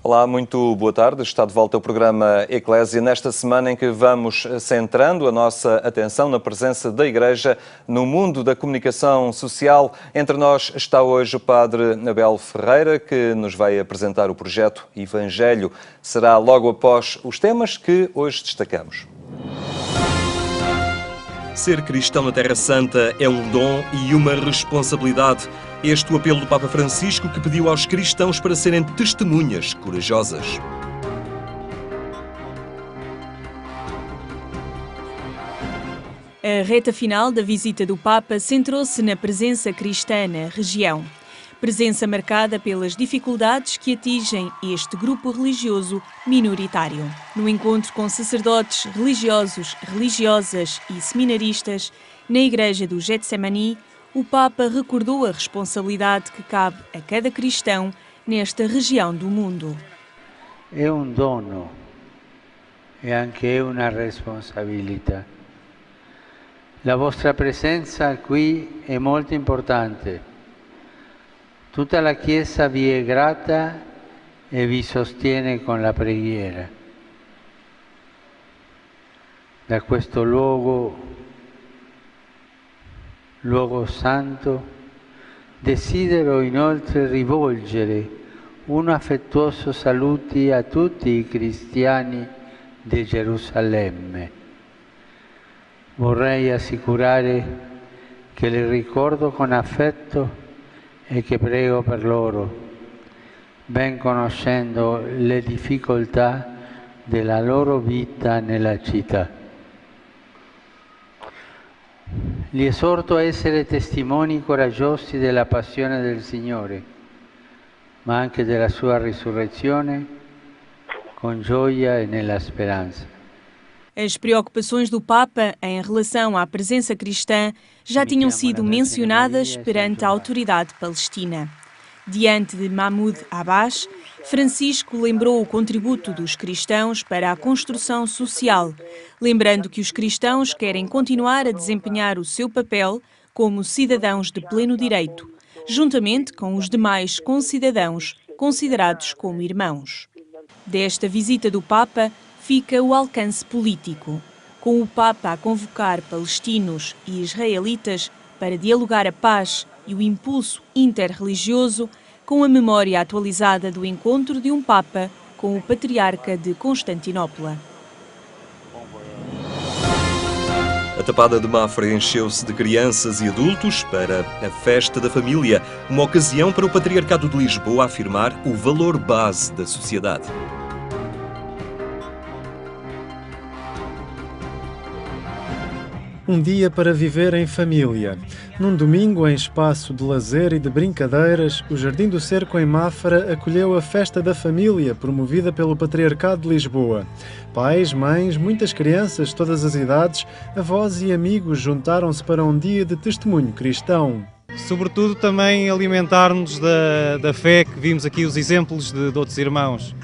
Olá, muito boa tarde. Está de volta ao programa Eclésia, nesta semana em que vamos centrando a nossa atenção na presença da Igreja no mundo da comunicação social. Entre nós está hoje o Padre Abel Ferreira, que nos vai apresentar o projeto Evangelho. Será logo após os temas que hoje destacamos. Ser cristão na Terra Santa é um dom e uma responsabilidade. Este o apelo do Papa Francisco, que pediu aos cristãos para serem testemunhas corajosas. A reta final da visita do Papa centrou-se na presença cristã na região. Presença marcada pelas dificuldades que atingem este grupo religioso minoritário. No encontro com sacerdotes religiosos, religiosas e seminaristas, na igreja do Getsemani, o Papa recordou a responsabilidade que cabe a cada cristão nesta região do mundo. É um dono e anche uma responsabilidade. La vostra presenza qui è molto importante. Tutta la Chiesa vi è grata e vi sostiene con la preghiera. Da questo luogo santo, desidero inoltre rivolgere un affettuoso saluto a tutti i cristiani di Gerusalemme. Vorrei assicurare che li ricordo con affetto e che prego per loro, ben conoscendo le difficoltà della loro vita nella città. Li esorto a essere testimoni coraggiosi della passione del Signore, ma anche della sua risurrezione, con gioia e nella speranza. As preocupações do Papa em relação à presença cristã já tinham sido mencionadas perante a autoridade palestina. Diante de Mahmoud Abbas, Francisco lembrou o contributo dos cristãos para a construção social, lembrando que os cristãos querem continuar a desempenhar o seu papel como cidadãos de pleno direito, juntamente com os demais concidadãos considerados como irmãos. Desta visita do Papa fica o alcance político, com o Papa a convocar palestinos e israelitas para dialogar a paz e o impulso interreligioso, com a memória atualizada do encontro de um Papa com o Patriarca de Constantinopla. A Tapada de Mafra encheu-se de crianças e adultos para a Festa da Família, uma ocasião para o Patriarcado de Lisboa afirmar o valor base da sociedade. Um dia para viver em família. Num domingo, em espaço de lazer e de brincadeiras, o Jardim do Cerco em Mafra acolheu a Festa da Família, promovida pelo Patriarcado de Lisboa. Pais, mães, muitas crianças de todas as idades, avós e amigos juntaram-se para um dia de testemunho cristão. Sobretudo também alimentar-nos da fé, que vimos aqui os exemplos de outros irmãos.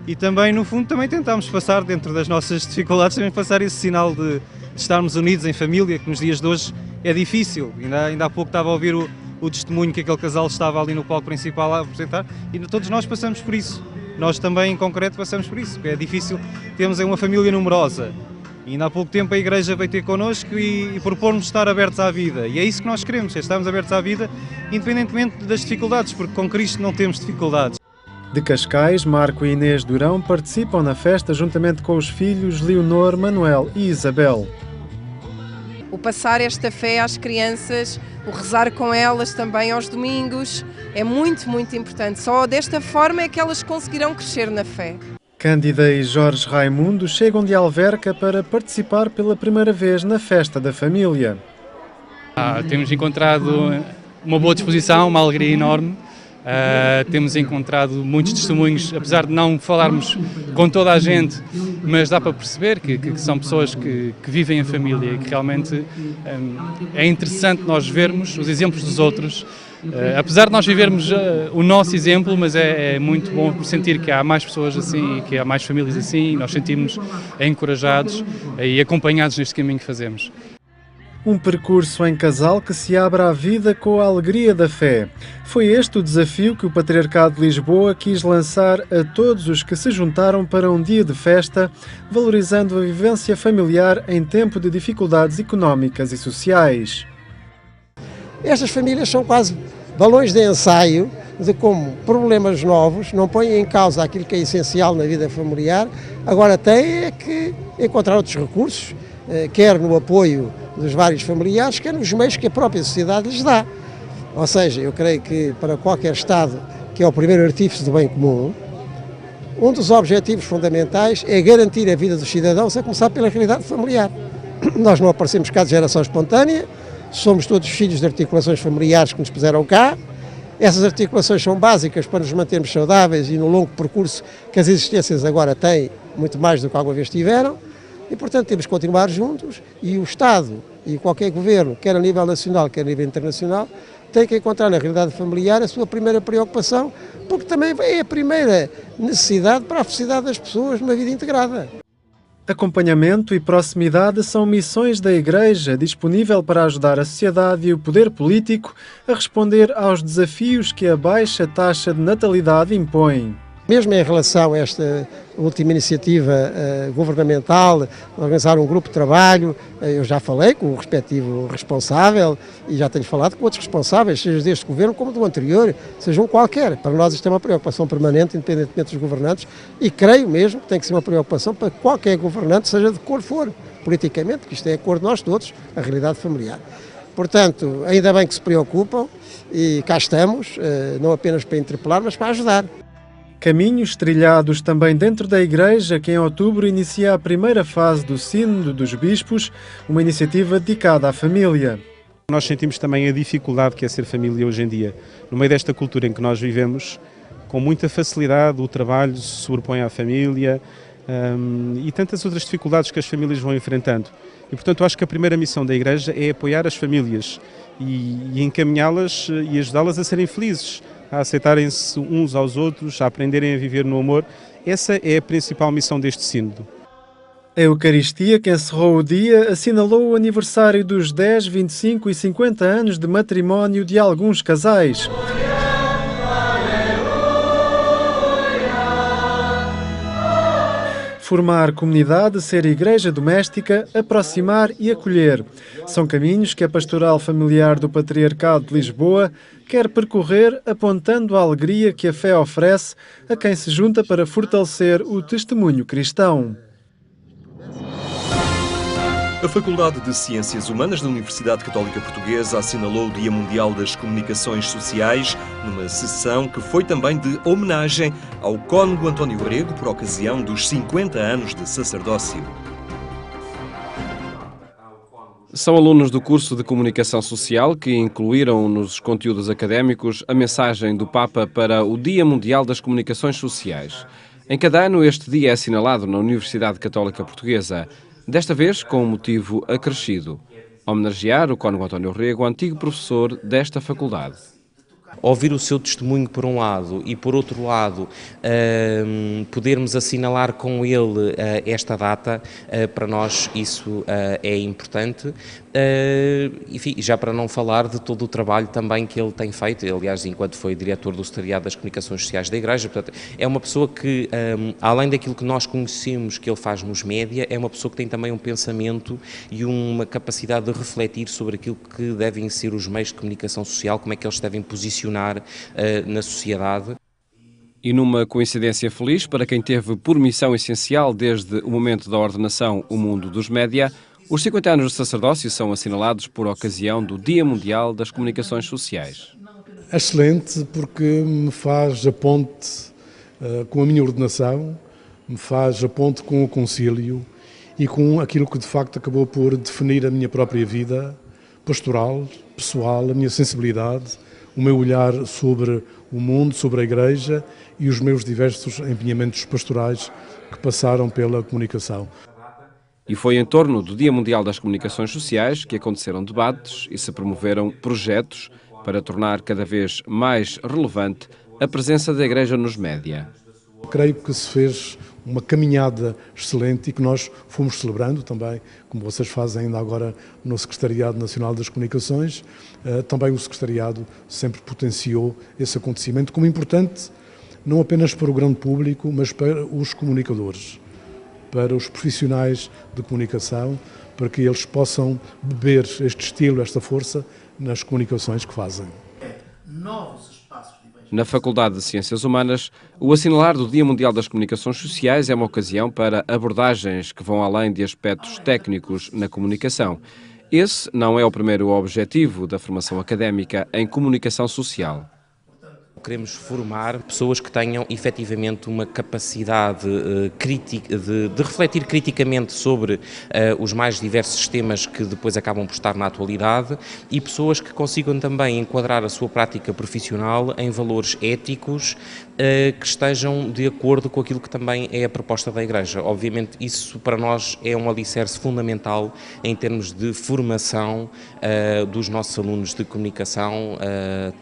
E também, no fundo, também tentámos passar, dentro das nossas dificuldades, também passar esse sinal de estarmos unidos em família, que nos dias de hoje é difícil. Ainda há pouco estava a ouvir o testemunho que aquele casal estava ali no palco principal a apresentar, e todos nós passamos por isso. Nós também, em concreto, passamos por isso, porque é difícil. Temos uma família numerosa. E ainda há pouco tempo a Igreja veio ter connosco e propor-nos estar abertos à vida. E é isso que nós queremos, é estarmos abertos à vida, independentemente das dificuldades, porque com Cristo não temos dificuldades. De Cascais, Marco e Inês Durão participam na festa juntamente com os filhos Leonor, Manuel e Isabel. O passar esta fé às crianças, o rezar com elas também aos domingos, é muito, muito importante. Só desta forma é que elas conseguirão crescer na fé. Cândida e Jorge Raimundo chegam de Alverca para participar pela primeira vez na Festa da Família. Temos encontrado uma boa disposição, uma alegria enorme. Temos encontrado muitos testemunhos, apesar de não falarmos com toda a gente, mas dá para perceber que são pessoas que vivem em família e que realmente é interessante nós vermos os exemplos dos outros, apesar de nós vivermos o nosso exemplo, mas é muito bom sentir que há mais pessoas assim e que há mais famílias assim, e nós sentimos-nos encorajados e acompanhados neste caminho que fazemos. Um percurso em casal que se abre à vida com a alegria da fé. Foi este o desafio que o Patriarcado de Lisboa quis lançar a todos os que se juntaram para um dia de festa, valorizando a vivência familiar em tempo de dificuldades económicas e sociais. Estas famílias são quase balões de ensaio de como problemas novos não põem em causa aquilo que é essencial na vida familiar, agora têm é que encontrar outros recursos, quer no apoio dos vários familiares, quer nos meios que a própria sociedade lhes dá. Ou seja, eu creio que para qualquer Estado, que é o primeiro artífice do bem comum, um dos objetivos fundamentais é garantir a vida dos cidadãos, a começar pela realidade familiar. Nós não aparecemos cá de geração espontânea, somos todos filhos de articulações familiares que nos puseram cá. Essas articulações são básicas para nos mantermos saudáveis e no longo percurso que as existências agora têm, muito mais do que alguma vez tiveram. E, portanto, temos que continuar juntos e o Estado e qualquer governo, quer a nível nacional, quer a nível internacional, tem que encontrar na realidade familiar a sua primeira preocupação, porque também é a primeira necessidade para a felicidade das pessoas numa vida integrada. Acompanhamento e proximidade são missões da Igreja, disponível para ajudar a sociedade e o poder político a responder aos desafios que a baixa taxa de natalidade impõe. Mesmo em relação a esta última iniciativa governamental, organizar um grupo de trabalho, eu já falei com o respectivo responsável e já tenho falado com outros responsáveis, seja deste governo como do anterior, seja um qualquer. Para nós isto é uma preocupação permanente, independentemente dos governantes, e creio mesmo que tem que ser uma preocupação para qualquer governante, seja de cor for, politicamente, que isto é a cor de nós todos, a realidade familiar. Portanto, ainda bem que se preocupam e cá estamos, não apenas para interpelar, mas para ajudar. Caminhos trilhados também dentro da Igreja, que em outubro inicia a primeira fase do Sínodo dos Bispos, uma iniciativa dedicada à família. Nós sentimos também a dificuldade que é ser família hoje em dia. No meio desta cultura em que nós vivemos, com muita facilidade o trabalho se sobrepõe à família e tantas outras dificuldades que as famílias vão enfrentando. E, portanto, eu acho que a primeira missão da Igreja é apoiar as famílias e encaminhá-las e ajudá-las a serem felizes, a aceitarem-se uns aos outros, a aprenderem a viver no amor. Essa é a principal missão deste sínodo. A Eucaristia, que encerrou o dia, assinalou o aniversário dos 10, 25 e 50 anos de matrimónio de alguns casais. Formar comunidade, ser igreja doméstica, aproximar e acolher. São caminhos que a Pastoral Familiar do Patriarcado de Lisboa quer percorrer, apontando a alegria que a fé oferece a quem se junta para fortalecer o testemunho cristão. A Faculdade de Ciências Humanas da Universidade Católica Portuguesa assinalou o Dia Mundial das Comunicações Sociais numa sessão que foi também de homenagem ao cônego António Rego por ocasião dos 50 anos de sacerdócio. São alunos do curso de Comunicação Social que incluíram nos conteúdos académicos a mensagem do Papa para o Dia Mundial das Comunicações Sociais. Em cada ano este dia é assinalado na Universidade Católica Portuguesa, desta vez com um motivo acrescido: homenagear o cônego António Rego, antigo professor desta faculdade. Ouvir o seu testemunho por um lado e por outro lado podermos assinalar com ele esta data, para nós isso é importante. Enfim, já para não falar de todo o trabalho também que ele tem feito, aliás, enquanto foi diretor do Secretariado das Comunicações Sociais da Igreja. Portanto, é uma pessoa que, além daquilo que nós conhecemos que ele faz nos média, é uma pessoa que tem também um pensamento e uma capacidade de refletir sobre aquilo que devem ser os meios de comunicação social, como é que eles se devem posicionar na sociedade. E numa coincidência feliz para quem teve por missão essencial desde o momento da ordenação o mundo dos média, os 50 anos de sacerdócio são assinalados por ocasião do Dia Mundial das Comunicações Sociais. Excelente, porque me faz a ponte com a minha ordenação, me faz a ponte com o concílio e com aquilo que de facto acabou por definir a minha própria vida pastoral, pessoal, a minha sensibilidade, o meu olhar sobre o mundo, sobre a Igreja e os meus diversos empenhamentos pastorais que passaram pela comunicação. E foi em torno do Dia Mundial das Comunicações Sociais que aconteceram debates e se promoveram projetos para tornar cada vez mais relevante a presença da Igreja nos média. Creio que se fez uma caminhada excelente e que nós fomos celebrando também, como vocês fazem ainda agora no Secretariado Nacional das Comunicações. Também o Secretariado sempre potenciou esse acontecimento como importante, não apenas para o grande público, mas para os comunicadores, para os profissionais de comunicação, para que eles possam beber este estilo, esta força nas comunicações que fazem. Na Faculdade de Ciências Humanas, o assinalar do Dia Mundial das Comunicações Sociais é uma ocasião para abordagens que vão além de aspectos técnicos na comunicação. Esse não é o primeiro objetivo da formação académica em comunicação social. Queremos formar pessoas que tenham efetivamente uma capacidade crítica, de refletir criticamente sobre os mais diversos temas que depois acabam por estar na atualidade e pessoas que consigam também enquadrar a sua prática profissional em valores éticos que estejam de acordo com aquilo que também é a proposta da Igreja. Obviamente isso para nós é um alicerce fundamental em termos de formação dos nossos alunos de comunicação,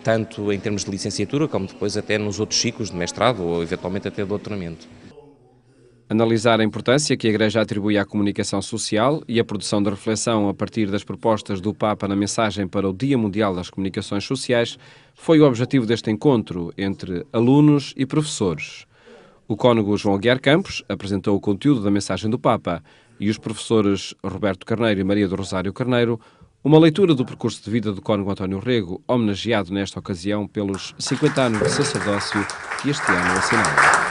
tanto em termos de licenciatura como depois até nos outros ciclos de mestrado ou eventualmente até de doutoramento. Analisar a importância que a Igreja atribui à comunicação social e a produção de reflexão a partir das propostas do Papa na mensagem para o Dia Mundial das Comunicações Sociais foi o objetivo deste encontro entre alunos e professores. O cônego João Aguiar Campos apresentou o conteúdo da mensagem do Papa e os professores Roberto Carneiro e Maria do Rosário Carneiro uma leitura do percurso de vida do cônego António Rego, homenageado nesta ocasião pelos 50 anos de sacerdócio que este ano assinala.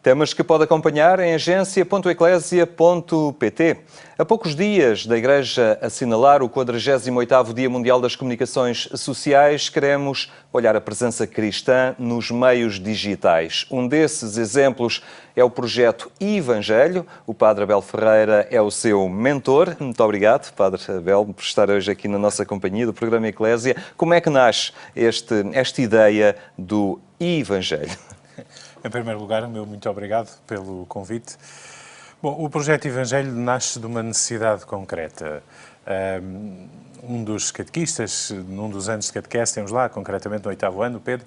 Temas que pode acompanhar em agência.eclésia.pt. A poucos dias da Igreja assinalar o 48º Dia Mundial das Comunicações Sociais, queremos olhar a presença cristã nos meios digitais. Um desses exemplos é o projeto Evangelho. O Padre Abel Ferreira é o seu mentor. Muito obrigado, Padre Abel, por estar hoje aqui na nossa companhia do programa Eclésia. Como é que nasce esta ideia do Evangelho? Em primeiro lugar, o meu muito obrigado pelo convite. Bom, o projeto Evangelho nasce de uma necessidade concreta. Um dos catequistas, num dos anos de catequese, temos lá, concretamente no 8º ano, o Pedro,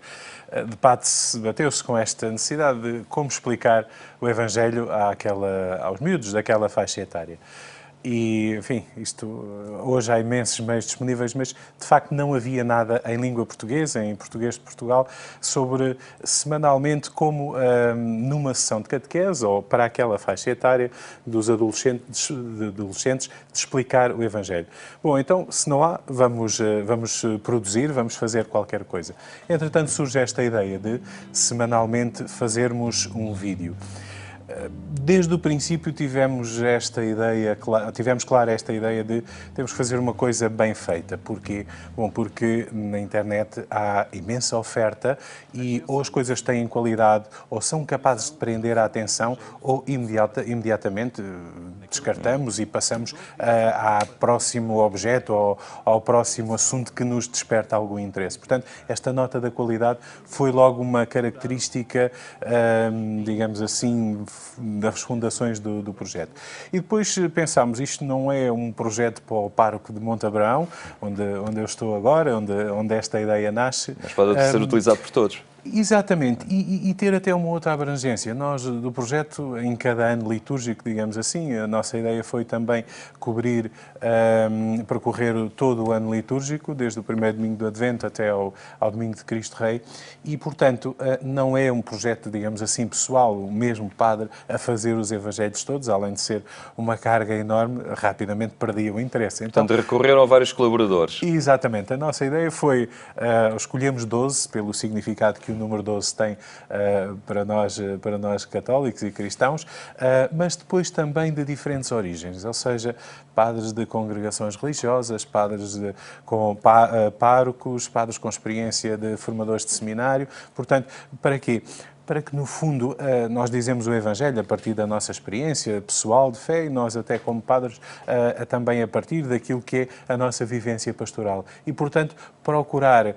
bateu-se com esta necessidade de como explicar o Evangelho aos miúdos daquela faixa etária. E, enfim, hoje há imensos meios disponíveis, mas de facto não havia nada em língua portuguesa, em português de Portugal, sobre semanalmente como numa sessão de catequese ou para aquela faixa etária dos adolescentes de explicar o Evangelho. Bom, então, se não há, vamos produzir, vamos fazer qualquer coisa. Entretanto, surge esta ideia de semanalmente fazermos um vídeo. Desde o princípio tivemos clara esta ideia de temos que fazer uma coisa bem feita. Porquê? Bom, porque na internet há imensa oferta e ou as coisas têm qualidade ou são capazes de prender a atenção ou imediatamente descartamos e passamos ao próximo objeto ou ao próximo assunto que nos desperta algum interesse. Portanto, esta nota da qualidade foi logo uma característica, digamos assim, das fundações do projeto. E depois pensámos, isto não é um projeto para o pároco de Monte Abraão, onde eu estou agora, onde esta ideia nasce. Mas pode ser utilizado por todos. Exatamente, e ter até uma outra abrangência. Nós, do projeto, em cada ano litúrgico, digamos assim, a nossa ideia foi também percorrer todo o ano litúrgico, desde o primeiro domingo do Advento até ao domingo de Cristo Rei, e, portanto, não é um projeto, digamos assim, pessoal, o mesmo padre a fazer os evangelhos todos, além de ser uma carga enorme, rapidamente perdia o interesse. Então, portanto, recorreram a vários colaboradores. Exatamente, a nossa ideia foi, escolhemos 12, pelo significado que o número 12 tem para nós católicos e cristãos, mas depois também de diferentes origens, ou seja, padres de congregações religiosas, párocos, padres com experiência de formadores de seminário. Portanto, para quê? para que, no fundo, nós dizemos o Evangelho a partir da nossa experiência pessoal de fé e nós até como padres também a partir daquilo que é a nossa vivência pastoral. E, portanto, procurar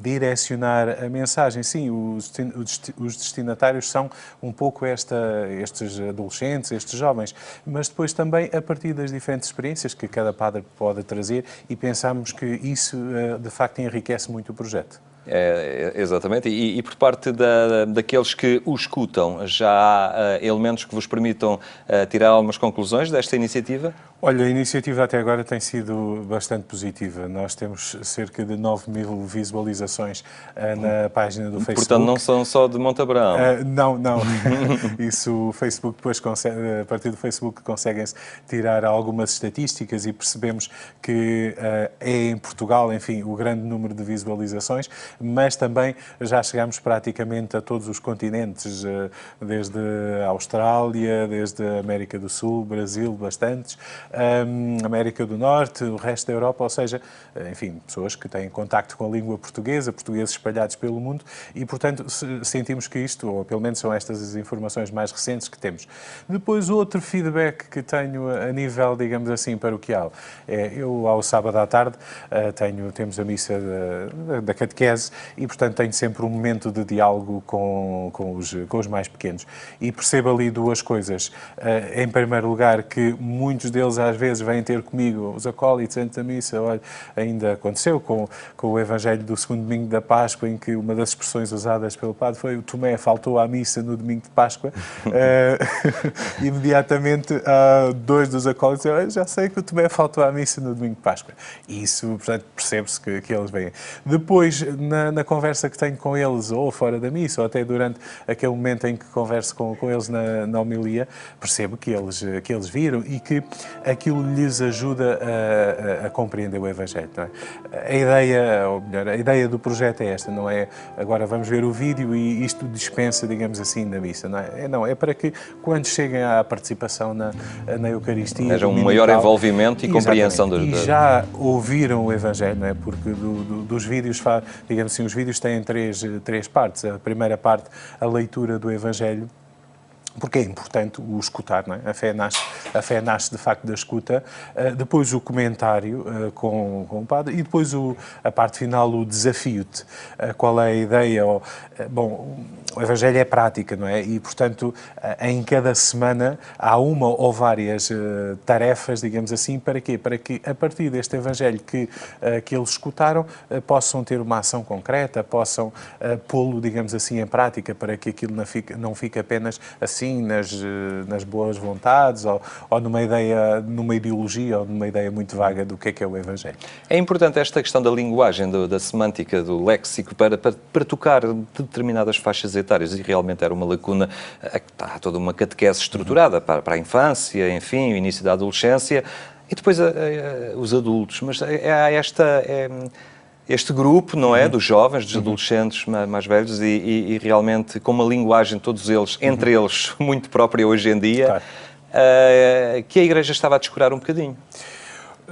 direcionar a mensagem. Sim, os destinatários são um pouco estes adolescentes, estes jovens, mas depois também a partir das diferentes experiências que cada padre pode trazer e pensamos que isso, de facto, enriquece muito o projeto. Exatamente, e por parte daqueles que o escutam, já há elementos que vos permitam tirar algumas conclusões desta iniciativa? Olha, a iniciativa até agora tem sido bastante positiva. Nós temos cerca de 9.000 visualizações na página do Facebook. Portanto, não são só de Monte Abraão. Não. Isso o Facebook depois consegue, a partir do Facebook conseguem-se tirar algumas estatísticas e percebemos que é em Portugal, enfim, o grande número de visualizações, mas também já chegamos praticamente a todos os continentes, desde a Austrália, desde a América do Sul, Brasil, bastantes, América do Norte, o resto da Europa, ou seja, enfim, pessoas que têm contacto com a língua portuguesa, portugueses espalhados pelo mundo e, portanto, sentimos que isto, ou pelo menos são estas as informações mais recentes que temos. Depois, outro feedback que tenho a nível, digamos assim, paroquial, eu ao sábado à tarde temos a missa da catequese e, portanto, tenho sempre um momento de diálogo com os mais pequenos e percebo ali duas coisas. Em primeiro lugar, que muitos deles às vezes vêm ter comigo, os acólitos antes da missa. Olha, ainda aconteceu com o Evangelho do segundo domingo da Páscoa, em que uma das expressões usadas pelo padre foi: o Tomé faltou à missa no domingo de Páscoa. Imediatamente, dois dos acólitos disseram: já sei que o Tomé faltou à missa no domingo de Páscoa. E isso, portanto, percebe-se que eles vêm. Depois, na conversa que tenho com eles, ou fora da missa, ou até durante aquele momento em que converso com eles na homilia, percebo que eles viram e que aquilo lhes ajuda a compreender o Evangelho. Não é? A ideia do projeto é esta, não é agora vamos ver o vídeo e isto dispensa, digamos assim, na missa. É para que, quando cheguem à participação na Eucaristia, haja um maior envolvimento e compreensão e já ouviram o Evangelho, não é? Porque dos vídeos, digamos assim, os vídeos têm três partes. A primeira parte, a leitura do Evangelho, porque é importante o escutar, não é? A fé nasce de facto da escuta, depois o comentário com o padre e depois a parte final, o desafio-te. Qual é a ideia? Bom, o Evangelho é prática, não é? E, portanto, em cada semana há uma ou várias tarefas, digamos assim, para quê? Para que, a partir deste Evangelho que eles escutaram, possam ter uma ação concreta, possam pô-lo, digamos assim, em prática, para que aquilo não fique apenas assim, nas boas vontades ou numa ideologia ou numa ideia muito vaga do que é o Evangelho. É importante esta questão da linguagem, da semântica, do léxico, para tocar determinadas faixas etárias, e realmente era uma lacuna. Há toda uma catequese estruturada para a infância, enfim, o início da adolescência, e depois os adultos, mas há este grupo, não é, dos jovens, dos adolescentes mais velhos e realmente com uma linguagem, todos eles, entre eles, muito própria hoje em dia, claro, que a Igreja estava a descurar um bocadinho.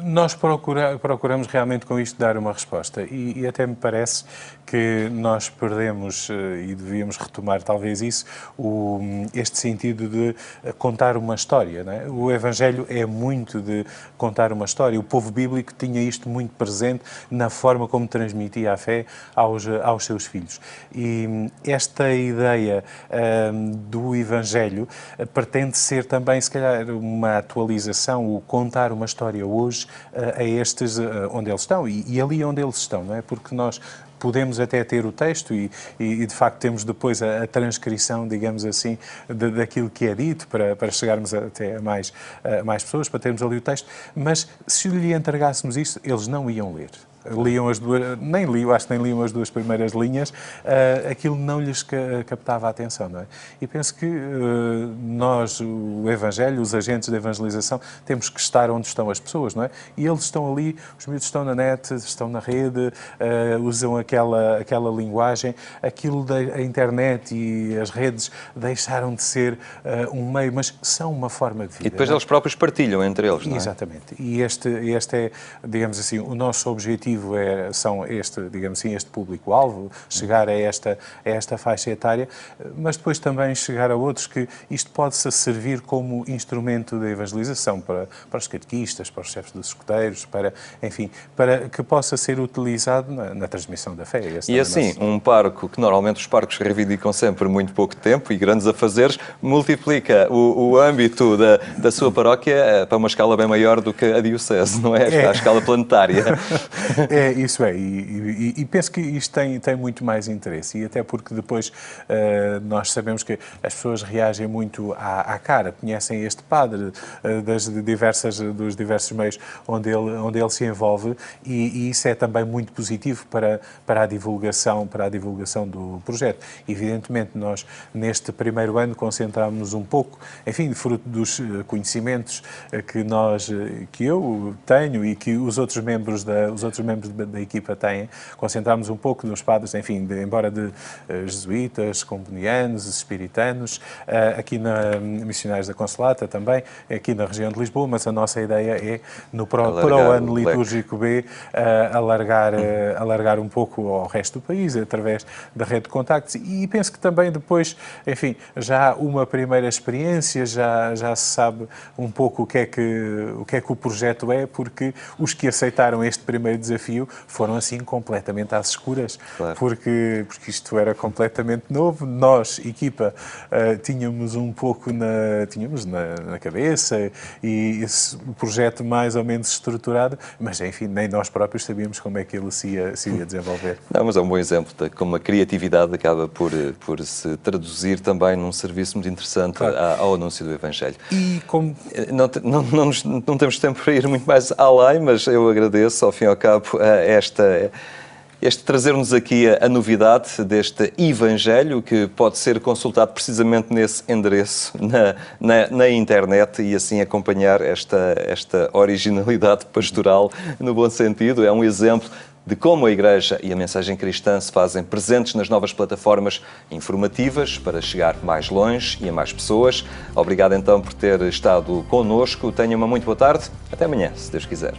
Nós procuramos realmente com isto dar uma resposta e até me parece que nós perdemos, e devíamos retomar talvez isso, este sentido de contar uma história, não é? O Evangelho é muito de contar uma história. O povo bíblico tinha isto muito presente na forma como transmitia a fé aos seus filhos. E esta ideia do Evangelho pretende ser também, se calhar, uma atualização, o contar uma história hoje a estes onde eles estão e ali onde eles estão, não é? Porque nós podemos até ter o texto e de facto temos depois a transcrição, digamos assim, daquilo que é dito para chegarmos até a mais pessoas, para termos ali o texto, mas se lhe entregássemos isso, eles não iam ler. Liam as duas, acho que nem liam as duas primeiras linhas, aquilo não lhes captava a atenção, não é? E penso que nós, o Evangelho, os agentes de evangelização, temos que estar onde estão as pessoas, não é? E eles estão ali, os miúdos estão na net, estão na rede, usam aquela linguagem, aquilo da internet e as redes deixaram de ser um meio, mas são uma forma de vida. E depois eles próprios partilham entre eles, não é? Exatamente. E este é, digamos assim, o nosso objetivo objetivo são digamos assim, este público-alvo, chegar a esta faixa etária, mas depois também chegar a outros que isto pode-se servir como instrumento de evangelização para os catequistas, para os chefes dos escuteiros, enfim, para que possa ser utilizado na transmissão da fé. E assim, um pároco, que normalmente os párocos reivindicam sempre muito pouco tempo e grandes afazeres, multiplica o âmbito da sua paróquia para uma escala bem maior do que a diocese, não é? A escala planetária. Isso é. E penso que isto tem muito mais interesse. E até porque depois nós sabemos que as pessoas reagem muito à cara, conhecem este padre dos diversos meios onde ele se envolve, e isso é também muito positivo para a divulgação do projeto. Evidentemente, nós neste primeiro ano concentrámos-nos um pouco, enfim, fruto dos conhecimentos que eu tenho e que os outros membros da equipa têm, concentrámos um pouco nos padres, enfim, embora de jesuítas, combonianos, espiritanos, aqui na Missionários da Consolata também, aqui na região de Lisboa, mas a nossa ideia é, para o ano litúrgico B, alargar um pouco ao resto do país, através da rede de contactos, e penso que também depois, enfim, já há uma primeira experiência, já se sabe um pouco o que é que o projeto é, porque os que aceitaram este primeiro desafio foram assim completamente às escuras, claro. porque isto era completamente novo. Nós, equipa, tínhamos um pouco na cabeça o projeto mais ou menos estruturado, mas enfim, nem nós próprios sabíamos como é que ele se ia desenvolver. Não, mas é um bom exemplo de como a criatividade acaba por se traduzir também num serviço muito interessante, claro, ao anúncio do Evangelho. E como... Não temos tempo para ir muito mais além, mas eu agradeço, ao fim e ao cabo, este trazer-nos aqui a novidade deste Evangelho, que pode ser consultado precisamente nesse endereço na internet, e assim acompanhar esta originalidade pastoral no bom sentido. É um exemplo de como a Igreja e a mensagem cristã se fazem presentes nas novas plataformas informativas para chegar mais longe e a mais pessoas. Obrigado então por ter estado connosco. Tenha uma muito boa tarde. Até amanhã, se Deus quiser.